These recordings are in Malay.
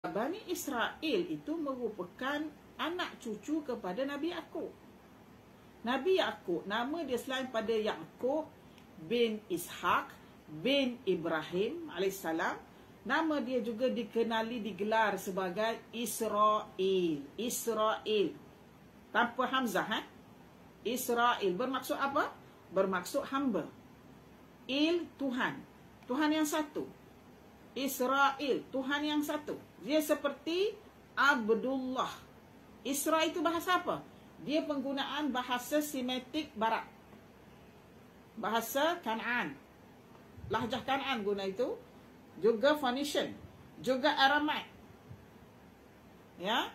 Bani Israel itu merupakan anak cucu kepada Nabi Yaqub. Nabi Yaqub, nama dia selain pada Yaqub bin Ishaq bin Ibrahim alaihissalam, nama dia juga digelar sebagai Israel. Israel tanpa hamzah, Israel bermaksud apa? Bermaksud hamba. Tuhan. Tuhan yang satu. Israel, Tuhan yang satu. Dia seperti Abdullah. Israel itu bahasa apa? Dia penggunaan bahasa Semitik Barat. Bahasa Kanaan. Lahjah Kanaan guna itu. Juga Phoenician. Juga Aramaik. Ya.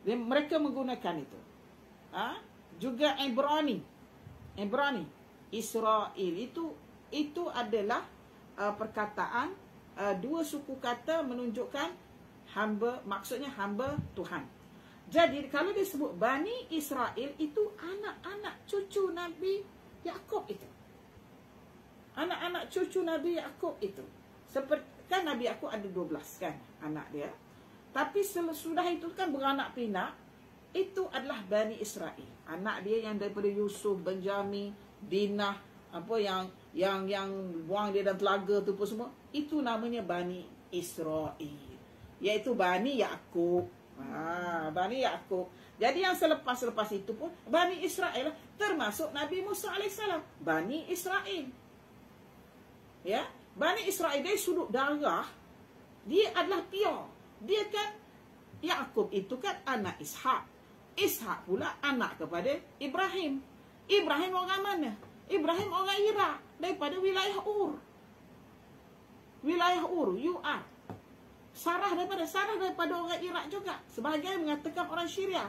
Mereka menggunakan itu. Juga Ibrani. Ibrani. Israel itu adalah perkataan dua suku kata menunjukkan hamba, maksudnya hamba Tuhan. Jadi kalau disebut Bani Israel itu anak-anak cucu Nabi Yaqub itu. Anak-anak cucu Nabi Yaqub itu. Seperti kan Nabi Yaqub ada 12 kan anak dia. Tapi sesudah itu kan beranak pinak, itu adalah Bani Israel. Anak dia yang daripada Yusuf, Benjamin, Dinah, apa yang buang dia dalam telaga tu pun semua, itu namanya Bani Israel, iaitu Bani Yaqub. Bani Yaqub. Jadi yang selepas itu pun Bani Israel, termasuk Nabi Musa alaihissalam, Bani Israel. Ya, Bani Israel dari sudut darah dia adalah pure. Dia kan Yaqub itu kan anak Ishak. Ishak pula anak kepada Ibrahim. Ibrahim orang mana? Ibrahim orang Iraq, daripada wilayah Ur. Wilayah Ur, UR. Sarah daripada orang Iraq juga. Sebahagian mengatakan orang Syria.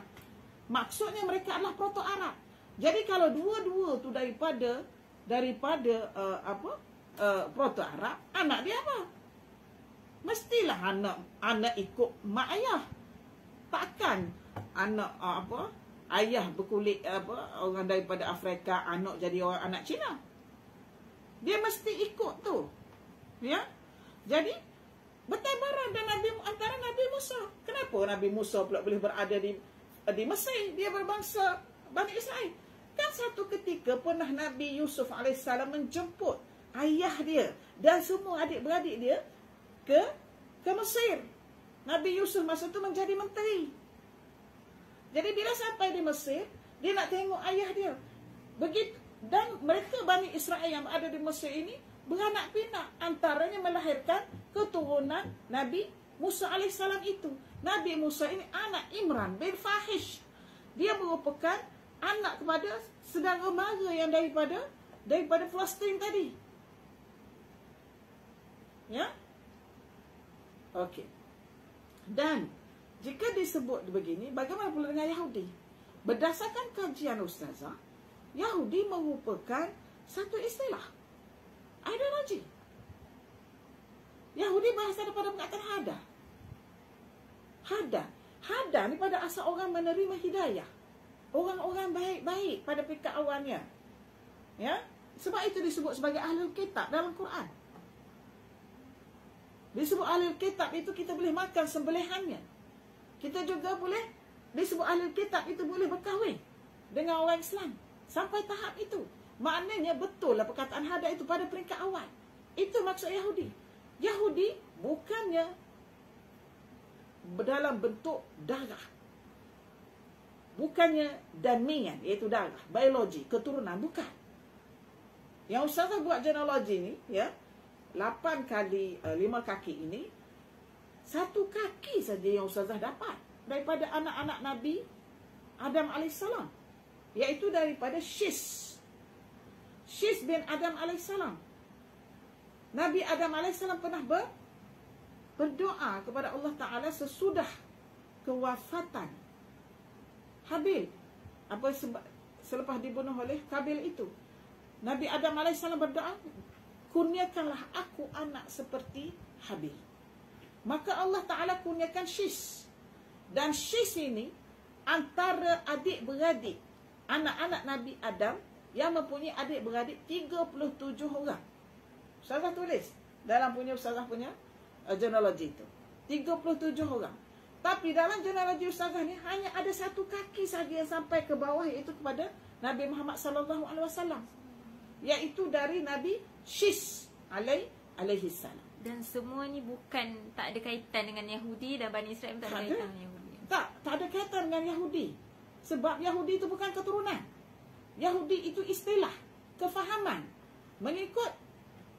Maksudnya mereka adalah proto-Arab. Jadi kalau dua-dua tu daripada proto-Arab, anak dia apa? Mestilah anak ikut mak ayah. Takkan anak ayah berkulit orang daripada Afrika, anak jadi orang anak Cina. Dia mesti ikut tu. Ya. Jadi bertabaran dan antara Nabi Musa. Kenapa Nabi Musa pula boleh berada di Mesir? Dia berbangsa Bani Israel. Kan satu ketika pernah Nabi Yusuf alaihissalam menjemput ayah dia dan semua adik-beradik dia ke Mesir. Nabi Yusuf masa tu menjadi menteri. Jadi bila sampai di Mesir, dia nak tengok ayah dia. Begitu, dan mereka Bani Israel yang ada di Mesir ini beranak pinak, antaranya melahirkan keturunan Nabi Musa alaihissalam itu. Nabi Musa ini anak Imran bin Fahish. Dia merupakan anak kepada saudara mara yang daripada Palestin tadi. Ya? Okey. Dan jika disebut begini, bagaimana pula dengan Yahudi? Berdasarkan kajian Ustazah, Yahudi merupakan satu istilah, ideologi. Yahudi berasal daripada perkataan hada. Hada ni pada asal orang menerima hidayah. Orang-orang baik-baik pada pihak awalnya. Ya? Sebab itu disebut sebagai ahlul kitab dalam Quran. Disebut ahlul kitab itu kita boleh makan sembelihannya. Kita juga boleh disebut ahlul kitab itu boleh berkahwin dengan orang Islam. Sampai tahap itu. Maknanya betul lah perkataan hada itu pada peringkat awal. Itu maksud Yahudi. Yahudi bukannya dalam bentuk darah. Bukannya damian, iaitu darah, biologi, keturunan, bukan. Yang Ustazah buat genealogi ni, ya, 8 kali 5 kaki ini, 1 kaki saja yang Ustazah dapat daripada anak-anak Nabi Adam alaihissalam, iaitu daripada Shis bin Adam alaihissalam. Nabi Adam alaihissalam pernah berdoa kepada Allah Ta'ala sesudah kewafatan Habil, selepas dibunuh oleh Kabil itu. Nabi Adam alaihissalam berdoa, kurniakanlah aku anak seperti Habil. Maka Allah Ta'ala kurniakan Shis. Dan Shis ini antara adik-beradik anak-anak Nabi Adam yang mempunyai adik-beradik 37 orang. Ustazah tulis dalam Ustazah punya genealogi itu. 37 orang. Tapi dalam genealogi Ustazah ni hanya ada satu kaki saja yang sampai ke bawah, iaitu kepada Nabi Muhammad sallallahu alaihi wasallam. Iaitu dari Nabi Shis alaihi salam. Dan semua ni bukan, tak ada kaitan dengan Yahudi, dan Bani Israel tak ada kaitan dengan Yahudi. Tak ada kaitan dengan Yahudi. Sebab Yahudi itu bukan keturunan. Yahudi itu istilah, kefahaman. Mengikut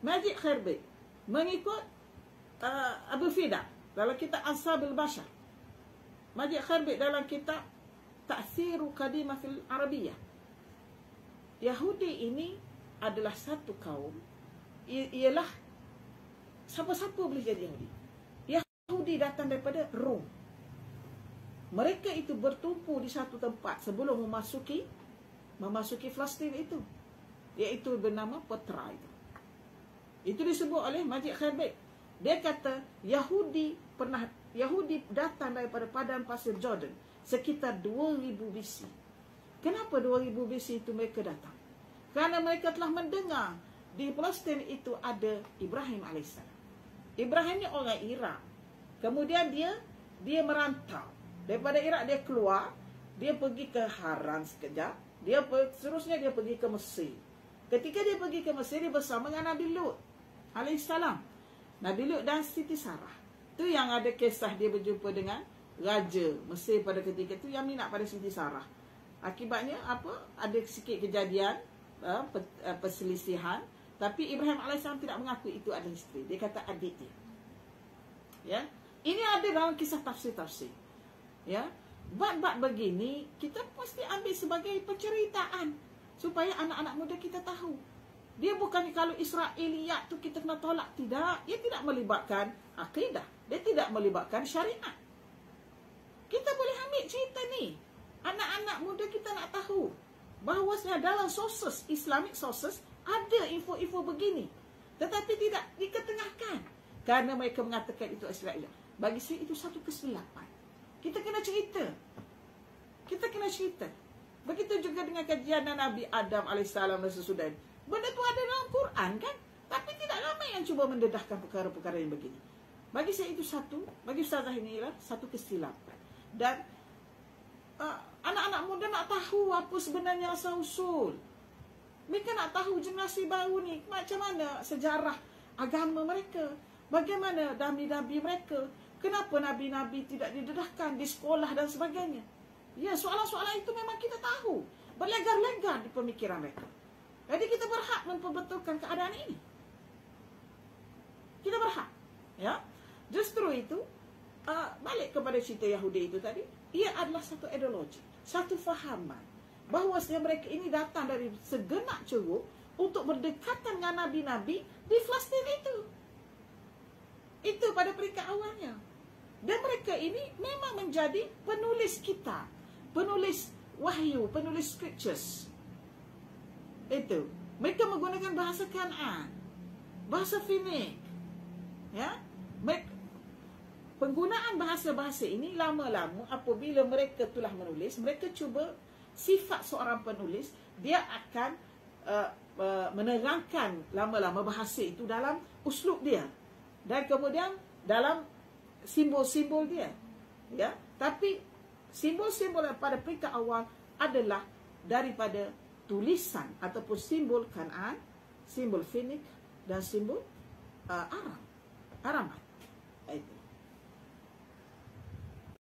Majid Kharbit, mengikut Abu Fida dalam kitab Ansabul Bashar, Majid Kharbit dalam kitab Ta'thiru Qadimah fil Arabiyah. Yahudi ini adalah satu kaum, ialah siapa-siapa boleh jadi Yahudi. Yahudi datang daripada Rom. Mereka itu bertumpu di satu tempat sebelum memasuki Palestin itu, iaitu bernama Petra itu. Itu disebut oleh Majid Kharbit. Dia kata Yahudi datang daripada padang pasir Jordan sekitar 2000 BC. Kenapa 2000 BC itu mereka datang? Kerana mereka telah mendengar di Palestin itu ada Ibrahim AS. Ibrahim ni orang Iraq. Kemudian dia merantau. Daripada Iraq dia keluar, dia pergi ke Haran sekejap, seterusnya dia pergi ke Mesir. Ketika dia pergi ke Mesir, dia bersama dengan Nabi Lut alaihissalam. Nabi Lut dan Siti Sarah. Tu yang ada kisah dia berjumpa dengan Raja Mesir pada ketika itu yang minat pada Siti Sarah. Akibatnya apa? Ada sikit kejadian perselisihan, tapi Ibrahim alaihissalam tidak mengakui itu adalah isteri. Dia kata adik dia. Ya. Ini ada dalam kisah tafsir-tafsir. Ya. Bab-bab begini kita mesti ambil sebagai penceritaan supaya anak-anak muda kita tahu. Dia bukan kalau Israiliyat tu kita kena tolak, tidak. Ia tidak melibatkan akidah. Dia tidak melibatkan syariat. Kita boleh ambil cerita ni. Anak-anak muda kita nak tahu bahawasanya dalam sources, Islamic sources, ada info-info begini. Tetapi tidak diketengahkan. Kerana mereka mengatakan itu Israiliyat. Bagi saya itu satu kesilapan. Kita kena cerita. Kita kena cerita. Begitu juga dengan kajian Nabi Adam AS dan sesudah. Benda tu ada dalam Quran kan? Tapi tidak ramai yang cuba mendedahkan perkara-perkara yang begini. Bagi saya itu bagi Ustazah ini ialah satu kesilapan. Dan anak-anak muda nak tahu apa sebenarnya asal-usul. Mereka nak tahu generasi baru ni macam mana sejarah agama mereka. Bagaimana nabi-nabi mereka. Kenapa nabi-nabi tidak didedahkan di sekolah dan sebagainya. Ya, soalan-soalan itu memang kita tahu. Berlegar-legar di pemikiran mereka. Jadi kita berhak memperbetulkan keadaan ini. Kita berhak. Ya. Justru itu, balik kepada cerita Yahudi itu tadi, ia adalah satu ideologi, satu fahaman bahawasanya mereka ini datang dari segenap ceruk untuk berdekatan dengan nabi-nabi di Palestin itu. Itu pada peringkat awalnya. Dan mereka ini memang menjadi penulis kitab, penulis wahyu, penulis scriptures. Itu. Mereka menggunakan bahasa Kan'an, bahasa Finik. Ya. Penggunaan bahasa-bahasa ini lama-lama apabila mereka telah menulis, mereka cuba sifat seorang penulis, dia akan menerangkan lama-lama bahasa itu dalam uslub dia. Dan kemudian dalam simbol-simbol dia. Ya. Tapi simbol-simbol pada peringkat awal adalah daripada tulisan ataupun simbol Kan'an, simbol Finik dan simbol Aram. Aramat.